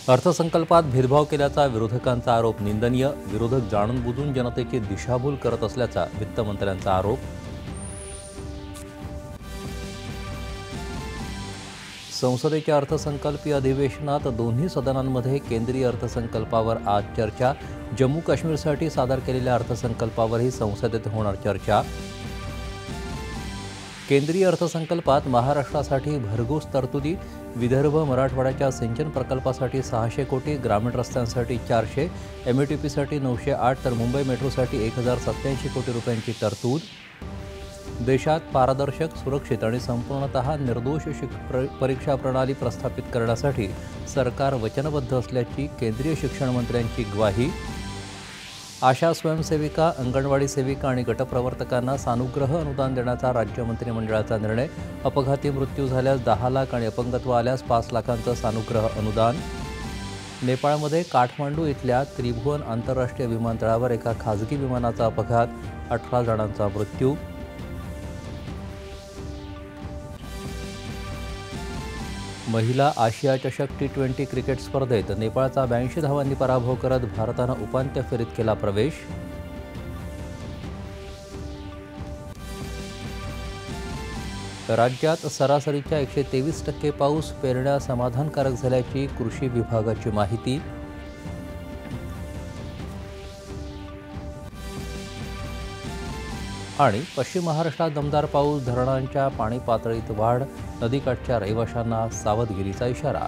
अर्थसंकल्पात भेदभाव केल्याचा विरोधकांचा आरोप निंदनीय. विरोधक जाणून-बुजून जनतेची दिशाभूल करत असल्याचा वित्तमंत्र्यांचा आरोप. संसदेच्या अर्थसंकल्पीय अधिवेशनात दोन्ही सदनांमध्ये केंद्रीय अर्थसंकल्पावर आज चर्चा. जम्मू काश्मीरसाठी सादर केलेल्या अर्थसंकल्पावरही संसदेत होणार चर्चा. केंद्रीय अर्थसंकल्पात महाराष्ट्रासाठी भरघोस तरतुदी. विदर्भ मराठवाड्याच्या सिंचन प्रकल्पासाठी 600 कोटी, ग्रामीण रस्त्यांसाठी 400, MUTPसाठी 908 तर मुंबई मेट्रोसाठी 1087 कोटी रुपयांची तरतूद. देशात पारदर्शक, सुरक्षित आणि संपूर्णतः निर्दोष परीक्षा प्रणाली प्रस्थापित करण्यासाठी सरकार वचनबद्ध असल्याची केंद्रीय शिक्षण मंत्र्यांची ग्वाही. आशा स्वयंसेविका, अंगणवाडी सेविका आणि गटप्रवर्तकांना सानुग्रह अनुदान देण्याचा राज्य मंत्रिमंडळाचा निर्णय. अपघाती मृत्यू झाल्यास 10 लाख आणि अपंगत्व आल्यास 5 लाखांचं सानुग्रह अनुदान. नेपाळमध्ये काठमांडू इथल्या त्रिभुवन आंतरराष्ट्रीय विमानतळावर एका खाजगी विमानाचा अपघात, 18 जणांचा मृत्यू. महिला आशिया चषक T20 क्रिकेट स्पर्धेत नेपाळचा 82 धावांनी पराभव करत भारतानं उपांत्य फेरीत केला प्रवेश. राज्यात सरासरीच्या 123% पाऊस, पेरण्या समाधानकारक झाल्याची कृषी विभागाची माहिती. आणि पश्चिम महाराष्ट्रात दमदार पाऊस, धरणांच्या पाणी पातळीत वाढ, नदीकाठच्या रहिवाशांना सावधगिरीचा इशारा.